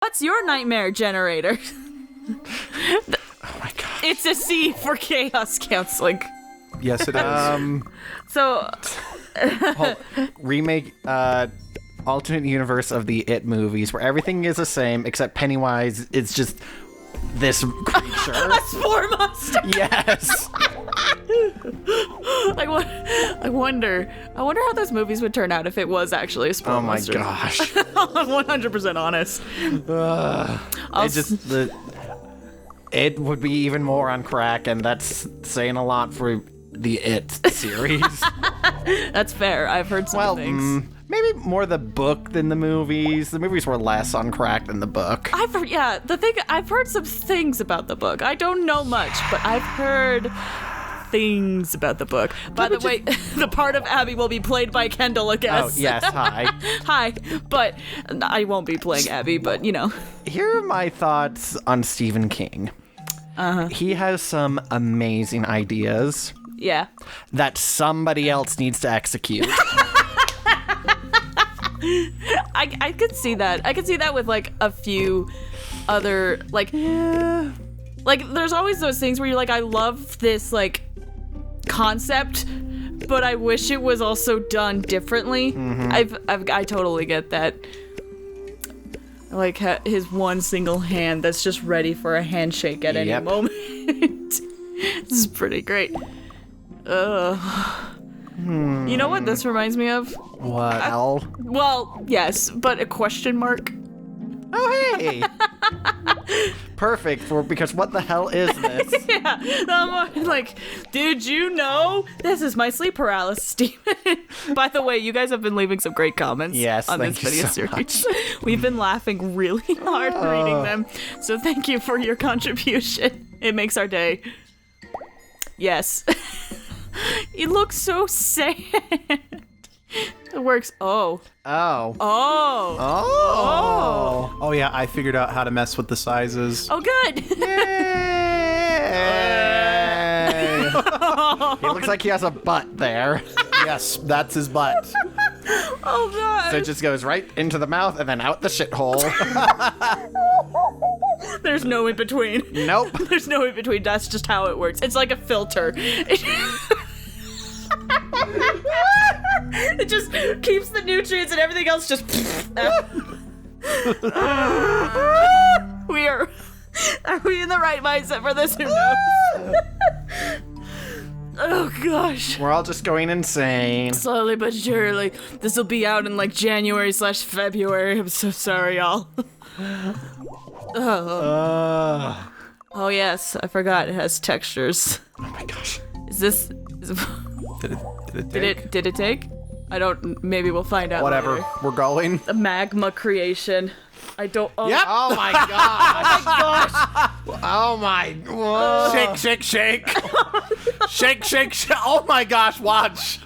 What's your nightmare generator? Oh my god. It's a C for chaos counseling. Yes, it is. So, Remake, alternate universe of the It movies where everything is the same except Pennywise is just this creature. a spore monster. Yes. I wonder how those movies would turn out if it was actually a spore Oh my monster. gosh. I'm 100% honest. It would be even more on crack, and that's saying a lot for the It series. That's fair. I've heard some things. Maybe more the book than the movies. The movies were less on crack than the book. I've heard some things about the book. I don't know much, but I've heard things about the book. By the way, the part of Abby will be played by Kendall, I guess. Oh, yes, hi. Hi, but I won't be playing Abby, but you know. Here are my thoughts on Stephen King. He has some amazing ideas Yeah. that somebody else needs to execute. I could see that. I could see that with like a few other like there's always those things where you're like, I love this like concept, but I wish it was also done differently. I totally get that. Like his one single hand that's just ready for a handshake at any moment. This is pretty great. You know what this reminds me of? What? Well, yes, but a question mark. Oh, hey! Perfect, because what the hell is this? Yeah, I'm like, did you know? This is my sleep paralysis demon. By the way, you guys have been leaving some great comments on this video series. We've been laughing really hard reading them, so thank you for your contribution. It makes our day. Yes. It looks so sad. It works. Oh, Yeah, I figured out how to mess with the sizes. Oh, good. Yay! He looks like he has a butt there. Yes, that's his butt. Oh, God. So it just goes right into the mouth and then out the shithole. There's no in between. Nope. There's no in between. That's just how it works. It's like a filter. It just keeps the nutrients and everything else just. Are we in the right mindset for this? Who knows? Oh gosh. We're all just going insane. Slowly but surely. This will be out in like January/February. I'm so sorry, y'all. Oh yes, I forgot it has textures. Oh my gosh. Did it take? I don't. Maybe we'll find out. Whatever. Later. We're going. The magma creation. I don't. Oh. Yep. Oh my gosh. Oh my gosh. Oh my. Whoa. Shake, shake, shake. Shake, shake, shake. Oh my gosh, watch.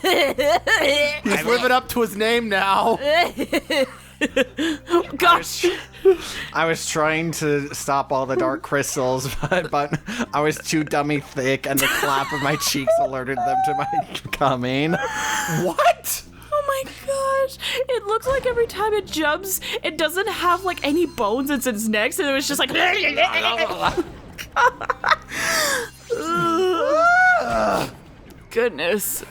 He's living up to his name now. Gosh. I was trying to stop all the dark crystals, but I was too dummy thick, and the clap of my cheeks alerted them to my coming. What? Oh my gosh. It looks like every time it jumps, it doesn't have like any bones in its neck, and it was just like. Goodness.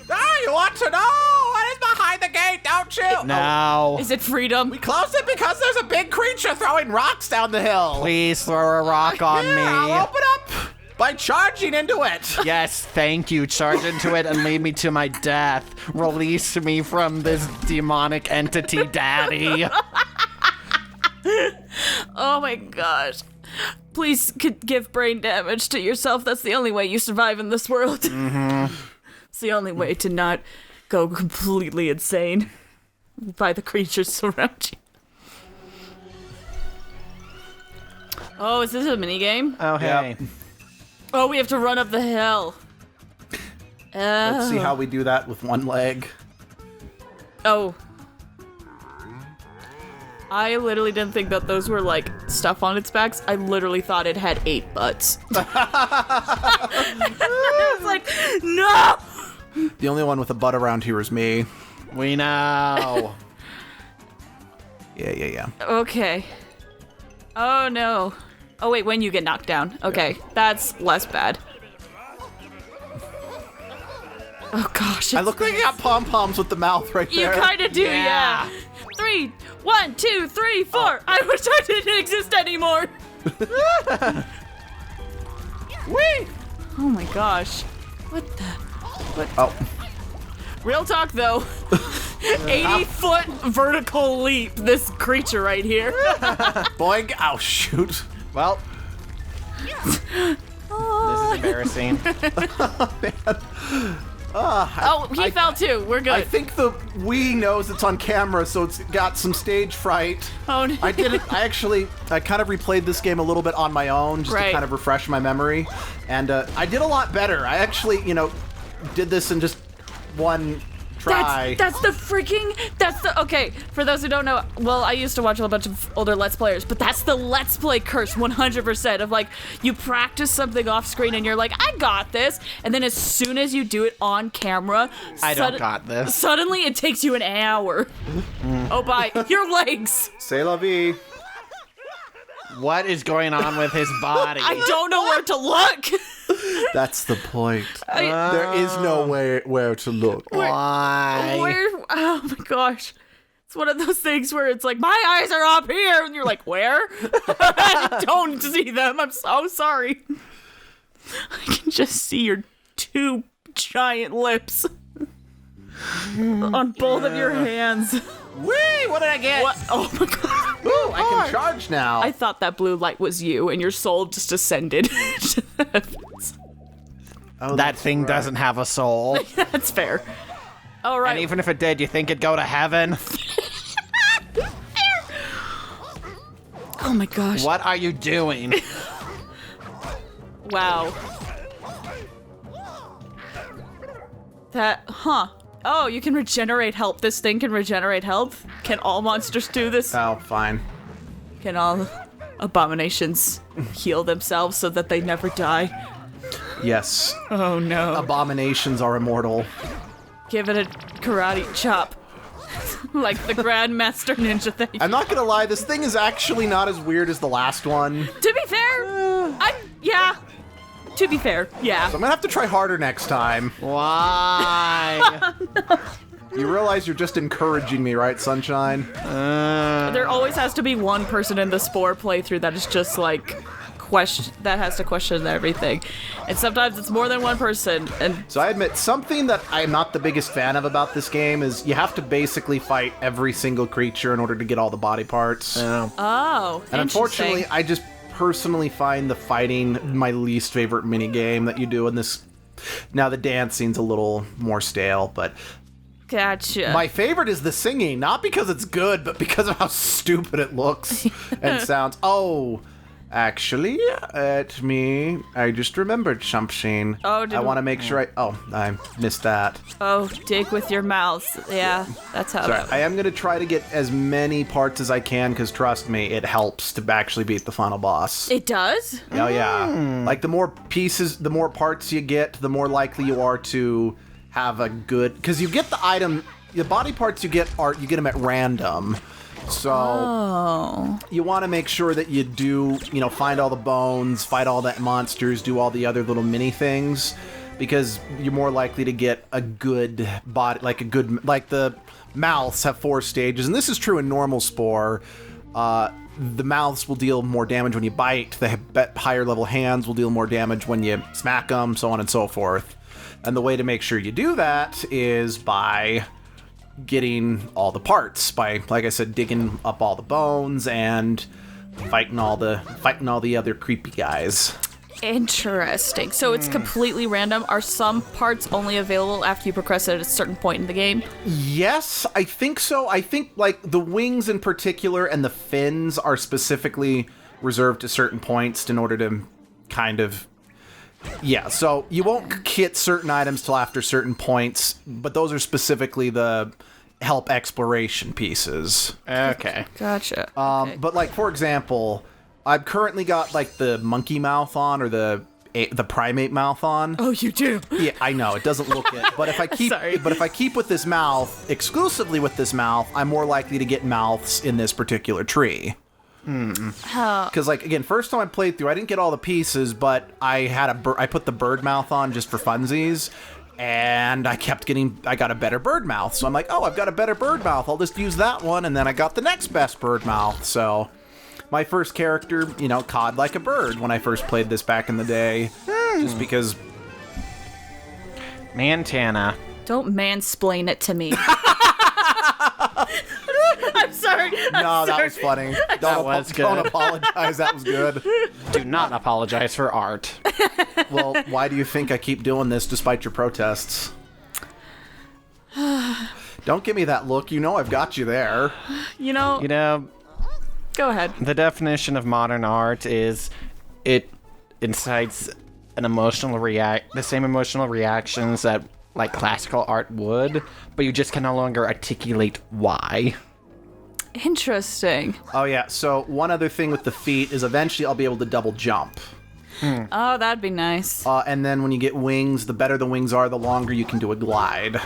Ah, you want to know what is behind the gate, don't you? No. Is it freedom? We closed it because there's a big creature throwing rocks down the hill. Please throw a rock on Here, me. I'll open up by charging into it. Yes, thank you. Charge into it and lead me to my death. Release me from this demonic entity, Daddy. Oh my gosh. Please give brain damage to yourself. That's the only way you survive in this world. Mm-hmm. It's the only way to not go completely insane by the creatures surround you. Oh, is this a minigame? Oh, hey. Yep. Oh, we have to run up the hill. Let's see how we do that with one leg. Oh. I literally didn't think that those were, like, stuff on its backs. I literally thought it had 8 butts. I was like, no! The only one with a butt around here is me. We know. Yeah. Okay. Oh no. Oh wait, when you get knocked down. Okay, that's less bad. Oh gosh. I look like I got pom-poms with the mouth right You there. kind of do, yeah. 3, 1, 2, 3, 4. I wish I didn't exist anymore. Whee! Oh my gosh. What the? What? Oh. Real talk though. 80-foot vertical leap. This creature right here. Boing. Oh, shoot. Well, this is embarrassing. Oh, he fell too. We're good. I think the Wii knows it's on camera, so it's got some stage fright. Oh no. I kind of replayed this game a little bit on my own just to Right. kind of refresh my memory. And I did a lot better. I actually, did this in just one try. That's the okay, for those who don't know, well, I used to watch a bunch of older Let's Players, but that's the Let's Play curse 100% of like, you practice something off screen and you're like, I got this, and then as soon as you do it on camera, I don't got this. Suddenly it takes you an hour. Oh, bye. Your legs. C'est la vie. What is going on with his body? I don't know where to look. That's the point. There is no way where to look. Why? Where? Oh my gosh. It's one of those things where it's like, my eyes are up here. And you're like, where? I don't see them. I'm so sorry. I can just see your two giant lips on both of your hands. Whee! What did I get? What? Oh my god. Ooh, I can charge now. I thought that blue light was you and your soul just ascended. That thing doesn't have a soul. That's fair. All right. And even if it did, you think it'd go to heaven? Oh my gosh. What are you doing? Wow. Oh, you can regenerate health. This thing can regenerate health? Can all monsters do this? Oh, fine. Can all abominations heal themselves so that they never die? Yes. Oh no. Abominations are immortal. Give it a karate chop. Like the Grandmaster Ninja thing. I'm not gonna lie, this thing is actually not as weird as the last one. To be fair, yeah. To be fair, yeah. So I'm gonna have to try harder next time. Why? You realize you're just encouraging me, right, Sunshine? There always has to be one person in the Spore playthrough that is just like that has to question everything, and sometimes it's more than one person. And So I admit, something that I'm not the biggest fan of about this game is you have to basically fight every single creature in order to get all the body parts. oh, And unfortunately, I just personally find the fighting my least favorite mini game that you do in this. Now the dancing's a little more stale, but gotcha. my favorite is the singing, not because it's good, but because of how stupid it looks and sounds. Oh, actually, I just remembered something. Oh, I want to make sure I missed that. Oh, dig with your mouth. Yeah, that's how. Sorry, I am going to try to get as many parts as I can, because trust me, it helps to actually beat the final boss. It does? Oh, yeah. Like, the more pieces, the more parts you get, the more likely you are to have a good... Because you get the body parts you get them at random. So you want to make sure that you do, find all the bones, fight all the monsters, do all the other little mini things, because you're more likely to get a good body, like the mouths have 4 stages, and this is true in normal Spore. The mouths will deal more damage when you bite, the higher level hands will deal more damage when you smack them, so on and so forth. And the way to make sure you do that is by getting all the parts, by, like I said, digging up all the bones and fighting all the other creepy guys. Interesting. So it's completely random. Are some parts only available after you progress at a certain point in the game? Yes, I think so. I think, like, the wings in particular and the fins are specifically reserved to certain points in order to kind of... Yeah, so you won't get certain items till after certain points, but those are specifically the help exploration pieces. Okay. Gotcha. Okay. But, like, for example, I've currently got, like, the monkey mouth on, or the the primate mouth on. Oh, you do. Yeah, I know it doesn't look it, but if I keep with this mouth exclusively with this mouth, I'm more likely to get mouths in this particular tree. Because like again, first time I played through, I didn't get all the pieces, but I put the bird mouth on just for funsies, and I got a better bird mouth. So I'm like, oh, I've got a better bird mouth. I'll just use that one, and then I got the next best bird mouth. So my first character, cawed like a bird when I first played this back in the day, just because. Montana. Don't mansplain it to me. I'm sorry. That was funny. was good. Don't apologize. That was good. Do not apologize for art. Well, why do you think I keep doing this despite your protests? Don't give me that look. I've got you there. Go ahead. The definition of modern art is it incites an the same emotional reactions that like classical art would, but you just can no longer articulate why. Interesting. Oh yeah, so one other thing with the feet is eventually I'll be able to double jump. Oh, that'd be nice. And then when you get wings, the better the wings are, the longer you can do a glide.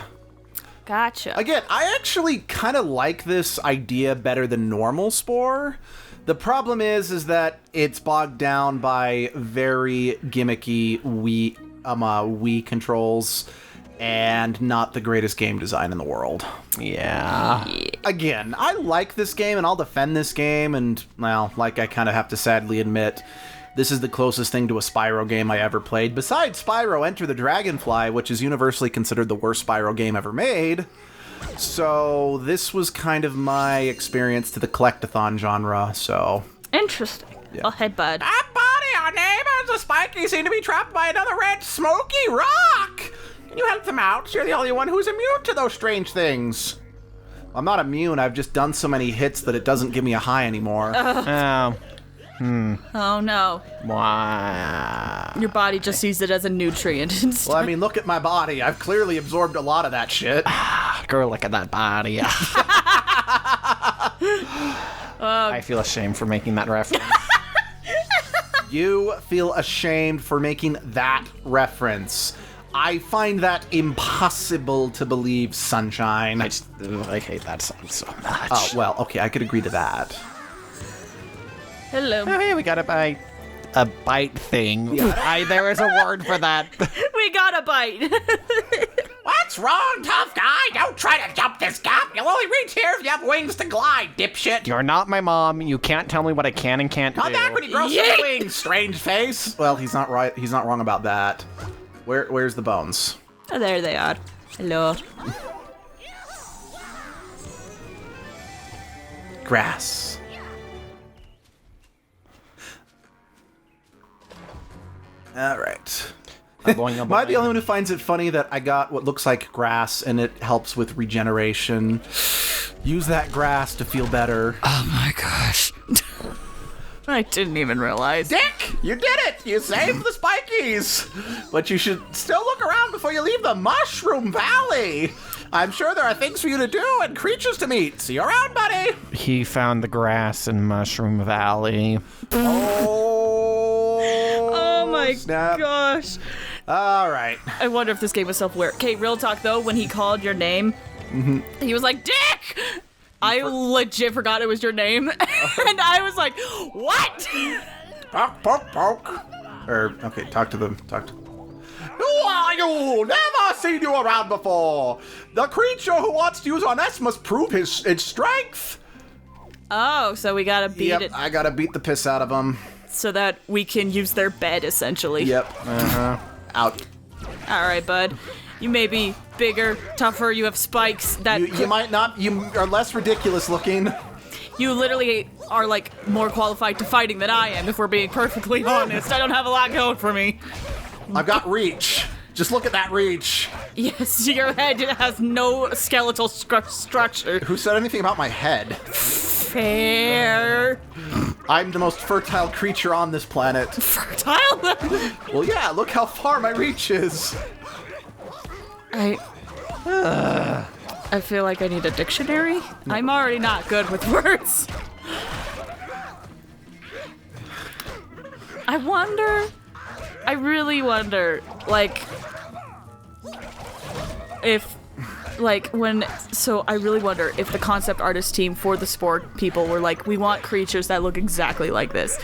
Gotcha. Again, I actually kind of like this idea better than normal Spore. The problem is that it's bogged down by very gimmicky Wii controls and not the greatest game design in the world. Yeah. Again, I like this game and I'll defend this game, and, well, like I kind of have to sadly admit, this is the closest thing to a Spyro game I ever played, besides Spyro Enter the Dragonfly, which is universally considered the worst Spyro game ever made. So this was kind of my experience to the collectathon genre, so... Interesting. Yeah. Oh, hey, bud. Buddy, our neighbors, the Spiky, seem to be trapped by another red smoky rock. Can you help them out? You're the only one who's immune to those strange things. I'm not immune, I've just done so many hits that it doesn't give me a high anymore. Oh. Oh, no. Wow. Your body just sees it as a nutrient instead. Well, I mean, look at my body. I've clearly absorbed a lot of that shit. Girl, look at that body. I feel ashamed for making that reference. You feel ashamed for making that reference. I find that impossible to believe, Sunshine. I hate that song so much. Oh, well, okay, I could agree to that. Hello. Oh, yeah, we got a bite thing. There is a word for that. We got a bite. What's wrong, tough guy? Don't try to jump this gap. You'll only reach here if you have wings to glide, dipshit. You're not my mom. You can't tell me what I can and can't do. Come back when you grow some wings, strange face. Well, he's not right. He's not wrong about that. Where's the bones? Oh, there they are. Hello. Grass. All right. Am I the only one who finds it funny that I got what looks like grass and it helps with regeneration? Use that grass to feel better. Oh my gosh. I didn't even realize. Dick, you did it. You saved the Spikies. But you should still look around before you leave the Mushroom Valley. I'm sure there are things for you to do and creatures to meet. See you around, buddy. He found the grass in Mushroom Valley. Oh my snap. gosh. All right. I wonder if this game was self-aware. Okay, real talk though, when he called your name, he was like, Dick! I legit forgot it was your name. And I was like, what? Poke, poke, poke. Okay, talk to them. Who are you? Never seen you around before. The creature who wants to use our nest must prove its strength. Oh, so we gotta beat Yep, it I gotta beat the piss out of them. so that we can use their bed, essentially. Yep. Out. All right, bud. You may be bigger, tougher, you have spikes that You might not. You are less ridiculous looking. you literally are, like, more qualified to fighting than I am, if we're being perfectly honest. I don't have a lot going for me. I've got reach. Just look at that reach. Yes, your head has no skeletal structure. Who said anything about my head? Fair. I'm the most fertile creature on this planet. Fertile? Well, yeah, look how far my reach is. I feel like I need a dictionary. I'm already not good with words. I really wonder, like, if, like, when, so I really wonder if the concept artist team for the Spore people were like, we want creatures that look exactly like this.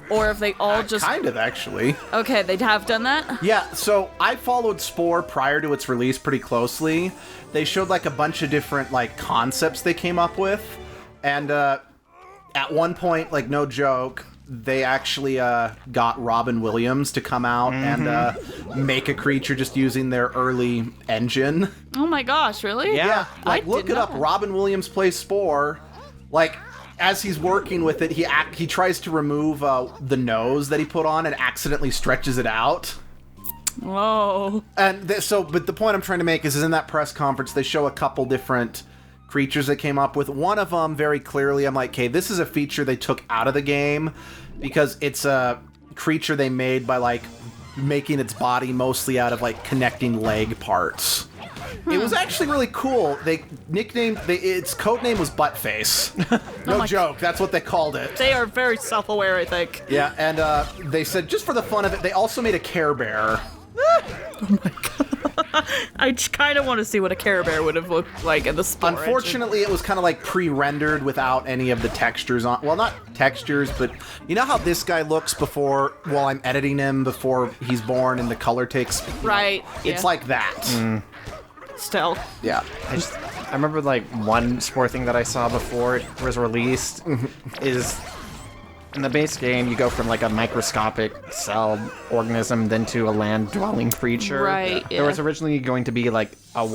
Or if they all just... Kind of, actually. Okay, they'd have done that? Yeah, so I followed Spore prior to its release pretty closely. They showed, like, a bunch of different, like, concepts they came up with. And, at one point, like, no joke, they actually got Robin Williams to come out and make a creature just using their early engine. Oh my gosh, really? Yeah. Like, I look did it up. not. Robin Williams plays Spore. Like, as he's working with it, he tries to remove the nose that he put on and accidentally stretches it out. Whoa. And but the point I'm trying to make is in that press conference, they show a couple different creatures they came up with. One of them, very clearly, I'm like, okay, this is a feature they took out of the game because it's a creature they made by, like, making its body mostly out of, like, connecting leg parts. It was actually really cool. Its code name was Buttface. No joke, that's what they called it. They are very self-aware, I think. Yeah, and they said, just for the fun of it, they also made a Care Bear. Oh my god. I kind of want to see what a Care Bear would have looked like in the Spore Unfortunately, it was kind of like pre-rendered without any of the textures on. Well, not textures, but you know how this guy looks while I'm editing him before he's born and the color takes... Right. It's like that. Still. Yeah. I remember like one Spore thing that I saw before it was released is in the base game you go from like a microscopic cell organism then to a land-dwelling creature. Right, There was originally going to be like a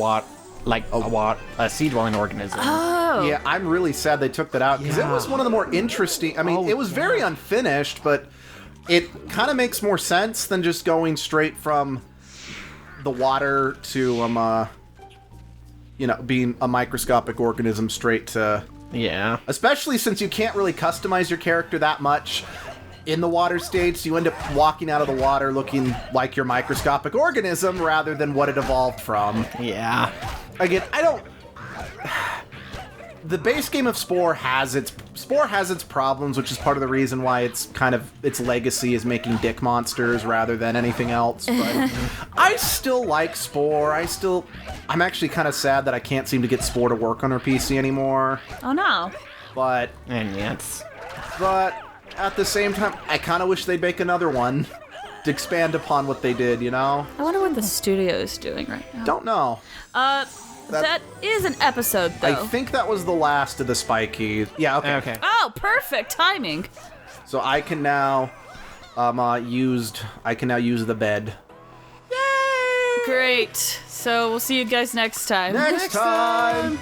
sea-dwelling organism. Oh. Yeah, I'm really sad they took that out because it was one of the more interesting... I mean, it was very unfinished, but it kind of makes more sense than just going straight from the water to, being a microscopic organism straight to... Yeah. Especially since you can't really customize your character that much in the water stage, so you end up walking out of the water looking like your microscopic organism rather than what it evolved from. Yeah. Again, the base game of Spore has its problems, which is part of the reason why its legacy is making dick monsters rather than anything else. But I still like Spore. I'm actually kind of sad that I can't seem to get Spore to work on her PC anymore. Oh no. But at the same time, I kind of wish they'd make another one to expand upon what they did. I wonder what the studio is doing right now. don't know. That is an episode, though. I think that was the last of the spikies. Yeah, okay. Oh, perfect timing. So I can now use the bed. Great. So we'll see you guys next time. Next time.